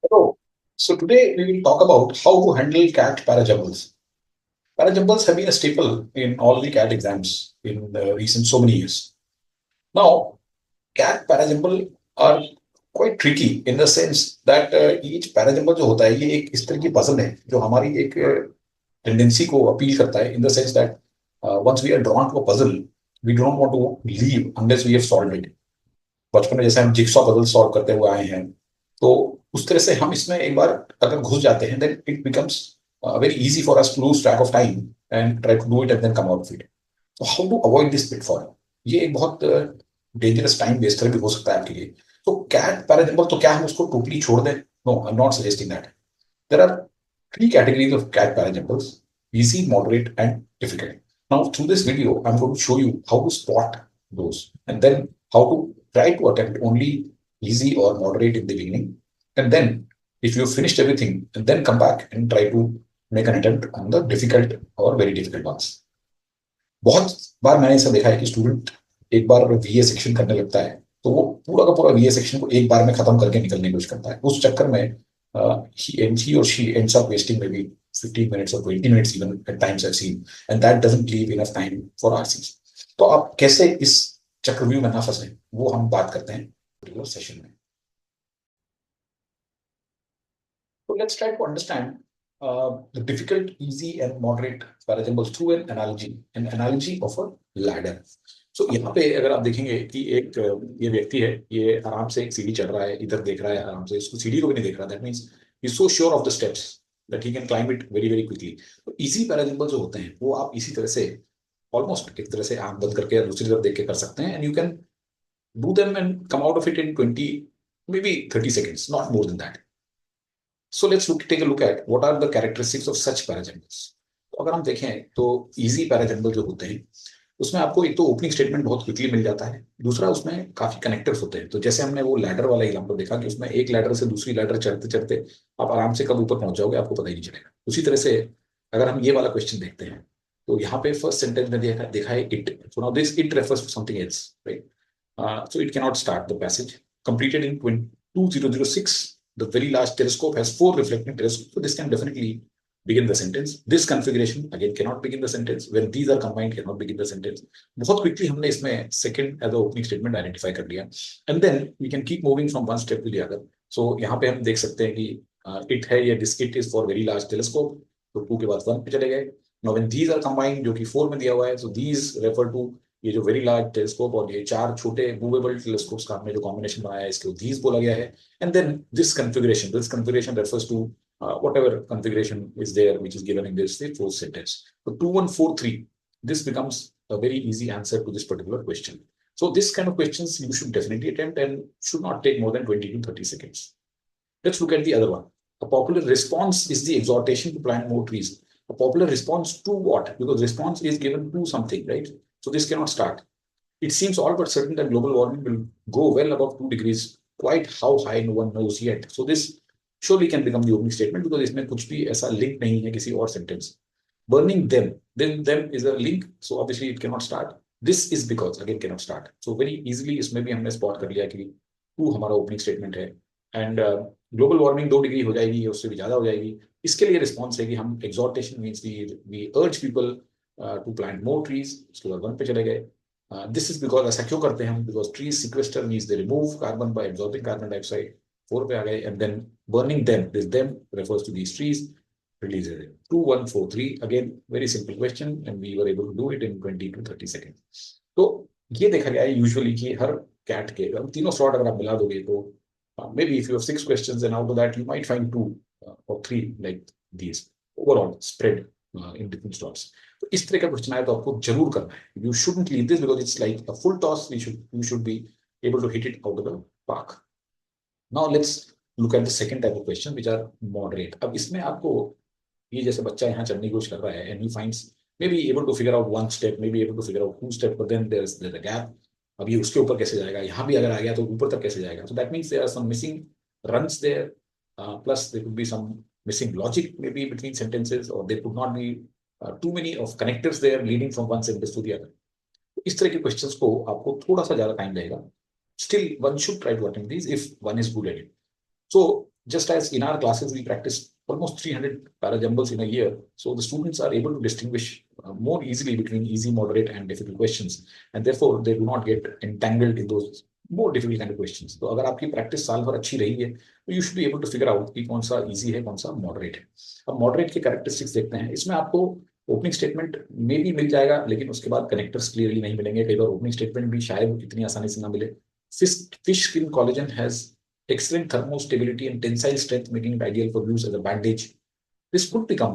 Hello. So today we will talk about how to handle CAT Parajumbles. Parajumbles have been a staple in all the CAT exams in the recent so many years. Now, CAT Parajumble are quite tricky in the sense that each parajumble जो होता है ये एक इस तरह की puzzle है जो हमारी एक टेंडेंसी को अपील करता है in the sense that once we are drawn to a puzzle we do not want to leave unless we have solved it. बचपन में जैसे हम जिक्सॉ पजल सॉल्व करते हुए आए हैं तो उस तरह से हम इसमें एक बार अगर घुस जाते हैं then it becomes very easy for us to lose track of time and try to do it and then come out of it. तो how to avoid this pitfall. ये एक बहुत डेंजरस टाइम वेस्टर भी हो सकता है आपके लिए. तो कैट पैराजम्बल तो क्या हम उसको टोटली छोड़ दें? No, I am not suggesting that. There are three categories of CAT Parajumbles: easy, moderate, and difficult. Now, through this video, I'm going to show you how to spot those and then how to try to attempt only easy or moderate in the beginning. And then, if you've finished everything, and then come back and try to make an attempt on the difficult or very difficult ones. बहुत बार मैंने ऐसा देखा है कि student एक बार वीए section करने लगता है तो वो पूरा का पूरा वीए सेक्शन को एक बार में खत्म करके निकलने की कोशिश करता है. उस चक्कर में he or she ends up wasting maybe 15 minutes or 20 minutes even at times I've seen, and that doesn't leave enough time for RCs. तो आप कैसे इस चक्रव्यूह में ना फंसे वो हम बात करते हैं पर्टिकुलर सेशन में. So let's try to understand the difficult, easy, and moderate parajumbles through an analogy of a ladder. So यहाँ पे अगर आप देखेंगे कि एक ये व्यक्ति है, ये आराम से एक सीढ़ी चढ़ रहा है, इधर देख रहा है आराम से, इसको सीढ़ी को भी नहीं देख रहा. That means he so sure of the steps that he can climb it very very quickly. तो इजी पैराजम्बल जो होते हैं वो आप इसी तरह से ऑलमोस्ट एक तरह से आंख बंद करके दूसरी तरफ देख के कर सकते हैं, and you can do them and come out of it in 20 maybe 30 seconds, not more than that. So let's take a look at what are the characteristics of such parajumbles. तो अगर हम देखें तो इजी पैराजम्बल जो होते हैं उसमें आपको एक तो ओपनिंग स्टेटमेंट बहुत क्विकली मिल जाता है, दूसरा उसमें काफी कनेक्टर्स होते हैं. तो जैसे हमने वो लैडर वाला एग्जाम्पल देखा कि उसमें एक लैडर से दूसरी लैडर चढ़ते चढ़ते आप आराम से कब ऊपर पहुंच जाओगे आपको पता ही नहीं चलेगा. उसी तरह से अगर हम ये वाला क्वेश्चन देखते हैं तो यहाँ पे फर्स्ट सेंटेंस में देखा है it. So now this it refers to something else, right? So it cannot start the passage. Completed in 2006, the very large telescope has four reflecting telescopes. So this can definitely begin the sentence. This configuration again cannot begin the sentence. When these are combined, cannot begin the sentence. बहुत quickly हमने इसमें second as a opening statement identify कर लिया. And then we can keep moving from one step to the other. So यहाँ पे हम देख सकते हैं कि it है ये this it is for very large telescope. तो 2 के बाद 1 पे चले गए. Now when these are combined जो कि 4 में दिया हुआ है, so these refer to ये जो वेरी लार्ज टेलीस्कोप और ये चार छोटे मूवेबल टेलीस्कोप्स का हमने जो कॉम्बिनेशन बनाया है इसको these बोला गया है. And then this configuration refers to whatever configuration is there which is given in this the fourth sentence. So 2143, this becomes a very easy answer to this particular question. So this kind of questions you should definitely attempt and should not take more than 20 to 30 seconds. Let's look at the other one. A popular response is the exhortation to plant more trees. A popular response to what? Because response is given to something, right? So this cannot start. It seems all but certain that global warming will go well above 2 degrees. Quite how high, no one knows yet. So this surely can become the opening statement because इसमें कुछ भी ऐसा link नहीं है किसी और sentence. Burning them, then them is a link, so obviously it cannot start. This is because again cannot start. So very easily इसमें भी हमने spot कर लिया कि टू हमारा opening statement है. And ग्लोबल वार्मिंग 2 डिग्री हो जाएगी या उससे भी ज्यादा हो जाएगी. इसके लिए रिस्पॉन्स है कि हम exhortation means we urge people to plant more trees. उसके बाद 1 पे चले गए. दिस इज बिकॉज ऐसा क्यों करते हैं हम? Because trees sequester means they remove carbon by absorbing carbon dioxide. 4 पे आ गए. And then burning them, this them refers to these trees. Release it. 2143, again very simple question and we were able to do it in 20 to 30 seconds. तो ये देखा गया है usually कि हर cat के तीनों स्लॉट अगर आप मिला दोगे तो maybe if you have 6 questions and out of that you might find 2 or 3 like these overall spread in different slots. तो इस तरह का क्वेश्चन आया तो आपको जरूर करना है. You shouldn't leave this because it's like a full toss. You should be able to hit it out of the park. Now let's look at the second type of question which are moderate. अब इसमें आपको ये जैसे बच्चा यहाँ चढ़ने की कोशिश कर रहा है and he finds maybe able to figure out 1 step, maybe able to figure out 2 steps, but then there's a gap. अब ये उसके ऊपर कैसे जाएगा? यहाँ भी अगर आ गया तो ऊपर तक कैसे जाएगा? So that means there are some missing runs there. Plus there could be some missing logic maybe between sentences, or there could not be too many of connectors there leading from one sentence to the other. तो इस तरह के questions को आपको थोड़ा सा ज्यादा time लगेगा. Still one should try to attempt these if one is good at it. So just as in our classes we practice almost 300 parajumbles in a year, so the students are able to distinguish more easily between easy, moderate and difficult questions, and therefore they do not get entangled in those more difficult kind of questions. तो अगर आपकी practice साल भर अच्छी रही है तो you should be able to figure out कि कौन सा इजी है, कौन सा मॉडरेट है। अब मॉडरेट के कैरेक्टरिस्टिक्स देखते हैं। इसमें आपको ओपनिंग स्टेटमेंट में भी मिल जाएगा, लेकिन उसके बाद कनेक्टर्स क्लियरली नहीं मिलेंगे। कई बार ओपनिंग स्टेटमेंट भी शायद इतनी आसानी से ना मिले। Fish skin collagen has excellent thermostability and tensile strength, making it ideal for use as a bandage. This could become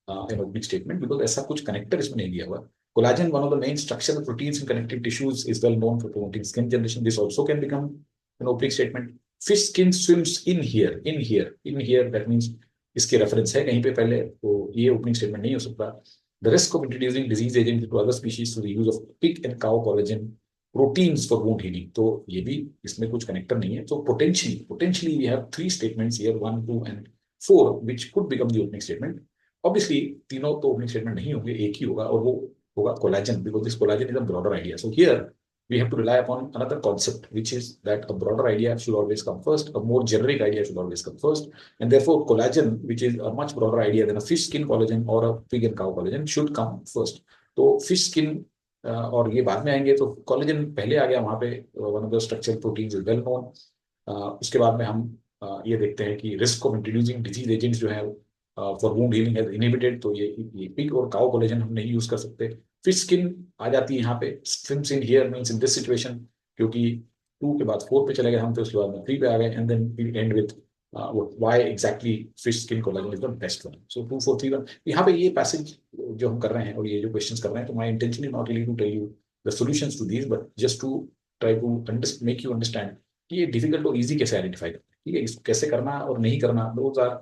an opening statement because ऐसा कुछ connector इसमें नहीं दिया हुआ। Collagen, one of the main structural proteins in connective tissues, is well known for promoting skin generation. This also can become an opening statement. Fish skin swims in here, in here, in here. That means इसके reference है कहीं पे पहले, तो ये opening statement नहीं हो सकता। The risk of introducing disease agents into other species through the use of pig and cow collagen proteins for wound healing, तो ये भी इसमें कुछ कनेक्टर नहीं है। तो potentially we have three statements here, 1, 2 and 4, which could become the opening statement. Obviously तीनों तो opening statement नहीं होंगे, एक ही होगा और वो होगा collagen, because this collagen is a broader idea. So here we have to rely upon another concept, which is that a broader idea should always come first, a more generic idea should always come first, and therefore collagen, which is a much broader idea than a fish skin collagen or a pig and cow collagen, should come first. तो fish skin और ये बाद में आएंगे, तो collagen पहले आ गया वहां पे, one of the structural proteins is well known. उसके बाद में हम ये देखते हैं कि risk of introducing disease agents जो है फॉर वुंड हीलिंग है इनहिबिटेड, तो ये पिग और काउ कोलेजन हम नहीं यूज कर सकते। फिश स्किन आ जाती है यहाँ पे, swims in here means in this situation, क्योंकि 2 के बाद 4 पे चले गए हम, तो उसके बाद में 3 पे आ गए, and then we end with why exactly fish skin collagen is the best one. So 2, 4, 3, 1, यहाँ पे ये पैसेज जो हम कर रहे हैं और ये जो क्वेश्चंस कर रहे हैं, तो my intention is not really to tell you the solutions to these, but just to try to make you understand कि ये difficult और easy कैसे identify करना है, ठीक है, इसको कैसे करना और नहीं करना, those are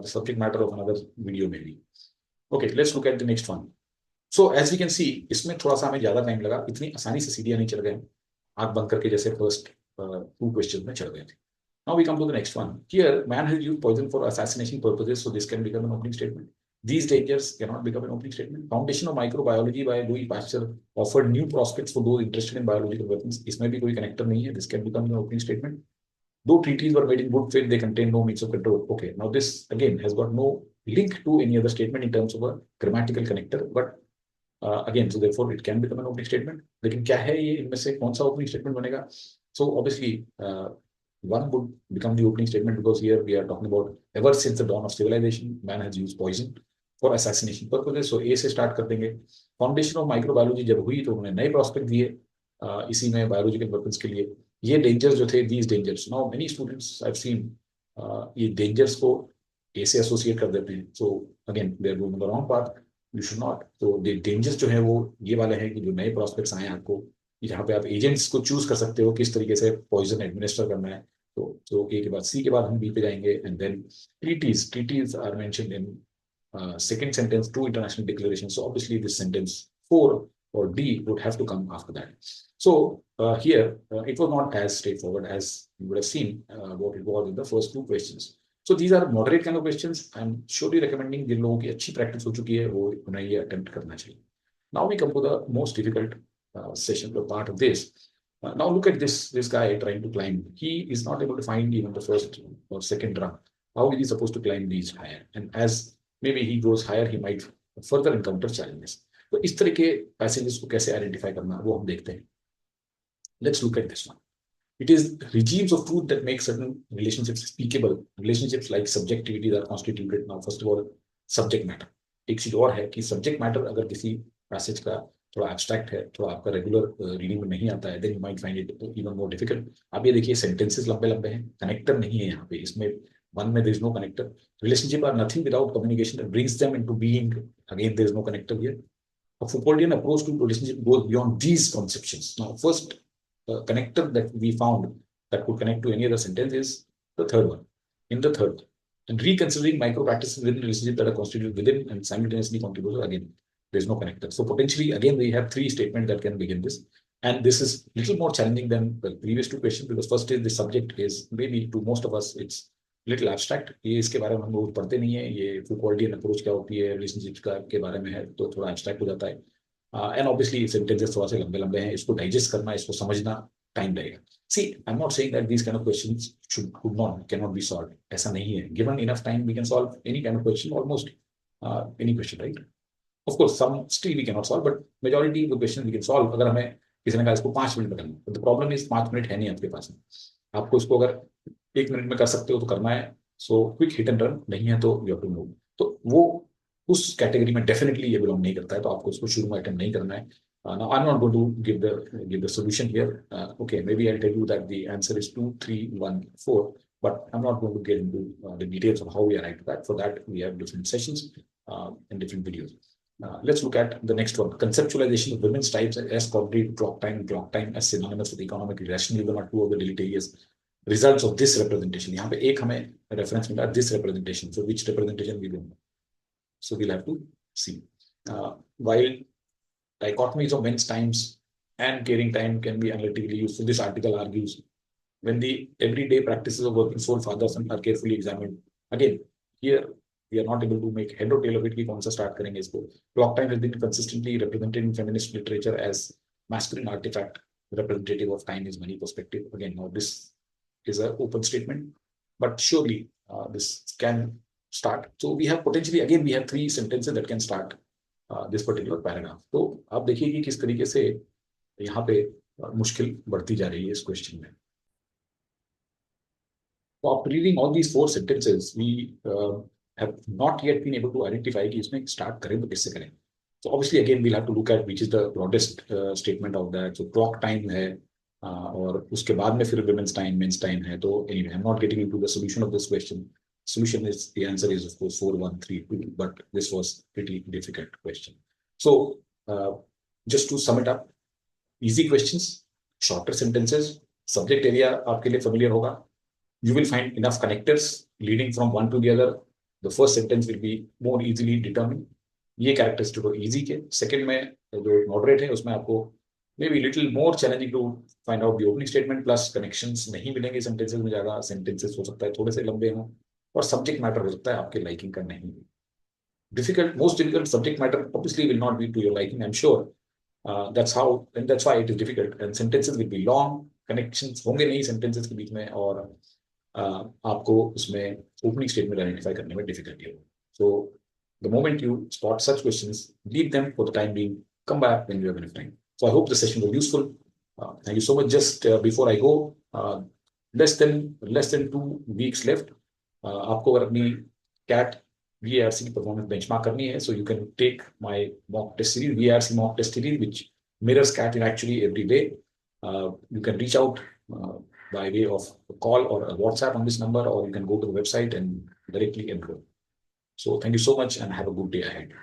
the subject matter of another video maybe. Okay, let's look at the next one. So as we can see, इसमें थोड़ा सा हमें ज्यादा टाइम लगा, इतनी आसानी से सीढ़ियां नहीं चढ़ गए, आंख बंद करके जैसे फर्स्ट 2 क्वेश्चन में चढ़ गए थे। Now we come to the next one. Here, man has used poison for assassination purposes, so this can become an opening statement. These dangers cannot become an opening statement. Foundation of Microbiology by Louis Pasteur offered new prospects for those interested in biological weapons. इसमें भी कोई connector नहीं है. This can become an opening statement. Though treaties were made in good faith, they contain no means of control. Okay, now this again has got no link to any other statement in terms of a grammatical connector, but again, so therefore it can become an opening statement. लेकिन क्या है ये, इनमें से कौन सा opening statement बनेगा? So obviously one would become the opening statement, because here we are talking about ever since the dawn of civilization, man has used poison for assassination purposes. So A से start कर देंगे। Foundation of microbiology जब हुई तो उन्होंने नए prospect दिए इसी में बायोलॉजिकल वेपन्स के लिए। ये डेंजर्स जो थे, these dangers, now many students I have seen ये डेंजर्स को ए से एसोसिएट कर देते हैं। So again they are going the wrong path, you should not. तो डेंजर्स जो है वो ये वाले हैं कि जो नए प्रोस्पेक्ट्स आए आपको, जहाँ पे आप एजेंट्स को चूज कर सकते हो किस तरीके से पॉइजन एडमिनिस्टर करना है। तो ए के बाद सी के बाद हम बी पे जाएंगे, and then treaties are mentioned in second sentence, 2 international declarations. So obviously this sentence 4 or D would have to come after that. So here it was not as straightforward as you would have seen what it was in the first 2 questions. So these are moderate kind of questions. I'm surely recommending जिन लोगों की अच्छी practice हो चुकी है वो उन्हें ये attempt करना चाहिए। Now we come to the most difficult session or part of this. Now look at this guy trying to climb. He is not able to find even the first or second rung. How is he supposed to climb these higher? And as maybe he goes higher, he might further encounter challenges. तो इस तरह के passages को कैसे identify करना वो हम देखते हैं। Let's look at this one. It is regimes of truth that make certain relationships speakable. Relationships like subjectivity are constituted. Now first of all, subject matter. एक चीज और है कि subject matter अगर किसी passage का थोड़ा एब्स्ट्रैक्ट है, थोड़ा आपका रेगुलर रीडिंग में नहीं आता है, then you might find it even more difficult. आप ये देखिए सेंटेंसेस लंबे लंबे हैं, कनेक्टर नहीं है यहाँ पे, इसमें वन में there is no connector. Relationship are nothing without communication that brings them into being, again there is no connector here. A Foucauldian approach to relationship goes beyond these conceptions. Now first connector that we found that could connect to any other sentence is the third one. In the third one, and reconsidering micro practices within relationship that are constituted within and simultaneously contribute, again there's no connector. So potentially again we have 3 statements that can begin this, and this is little more challenging than the previous 2 questions, because first is the subject is maybe to most of us it's little abstract. ये इसके बारे में हम लोग पढ़ते नहीं है, ये Foucauldian approach क्या होती है, relationships का के बारे में है, तो थोड़ा abstract हो जाता है। एंड ऑब्वियसली सेंटेंसेस थोड़ा से लंबे लंबे हैं, इसको डाइजेस्ट करना, इसको समझना टाइम लगेगा. See, I'm not saying that these kind of questions cannot be solved. ऐसा नहीं है. Given enough time, we can solve any kind of question, almost any question, right? Of course, some still we cannot solve, but majority of the questions we can solve. अगर हमें किसी ने कहा इसको 5 minute में करना, but the problem is 5 minute है नहीं आपके पास में. आपको इसको अगर 1 मिनट में कर सकते हो तो करना है. So quick hit and run नहीं है तो you have to move. तो वो उस कैटेगरी में डेफिनेटली ये बिलोंग नहीं करता है, तो आपको इसको शुरू में अटेम्प्ट नहीं करना है. Now I'm not going to give the solution here. Okay, maybe I'll tell you that the answer is 2, 3, 1, 4, but I'm not going to get into the details of how we arrived at that. For that, we have different sessions and different videos. Let's look at the next one. Conceptualization of women's types as contrary to clock time as synonymous with economic rationalism are two of the deleterious results of this representation. यहाँ पे एक हमें reference मिला this representation. So which representation we don't know. So we'll have to see. While dichotomies of men's times and caring time can be analytically used. So this article argues when the everyday practices of working sole fathers are carefully examined. Again, here we are not able to make head or tail of it. कि कौन सा start करेंगे इसको. Clock time has been consistently represented in feminist literature as masculine artifact representative of time is money perspective. Again, now this is an open statement, but surely this can start. So we have potentially, again, we have 3 sentences that can start this particular paragraph. तो आप देखिए कि किस तरीके से यहाँ पे मुश्किल बढ़ती जा रही है इस क्वेश्चन में. So after reading all these 4 sentences, we have not yet been able to identify कि इसमें start करें तो किससे करें. So obviously again we'll have to look at which is the broadest statement of that. So clock time है और उसके बाद में फिर women's time, men's time है. तो anyway, I'm not getting into the solution of this question. Solution is, the answer is of course 4, 1, 3, 2, but this was pretty difficult question. So just to sum it up, easy questions, shorter sentences, subject area आपके लिए familiar होगा. You will find enough connectors leading from one to the other. The first sentence will be more easily determined. ये characteristic हो easy के. Second में जो moderate है उसमें आपको maybe little more challenging to find out the opening statement plus connections नहीं मिलेंगे sentences में ज़्यादा. Sentences हो सकता है थोड़े से लंबे हों और सब्जेक्ट मैटर हो सकता है आपके लाइकिंग का नहीं. Difficult, most difficult subject matter obviously will not be to your liking, I am sure. That's how and that's why it is difficult. And sentences will be long, connections होंगे नहीं sentences के बीच में, और आपको उसमें opening statement identify करने में difficulty होगी. So the moment you spot such questions, leave them for the time being, come back when you have enough time. So I hope the session was useful. Thank you so much. Just before I go, less than 2 weeks left. आपको अगर अपनी CAT VARC की performance benchmark करनी है, so you can take my mock test series, VARC mock test series, which mirrors CAT in actually every day. You can reach out by way of a call or a WhatsApp on this number, or you can go to the website and directly enroll. So thank you so much and have a good day ahead.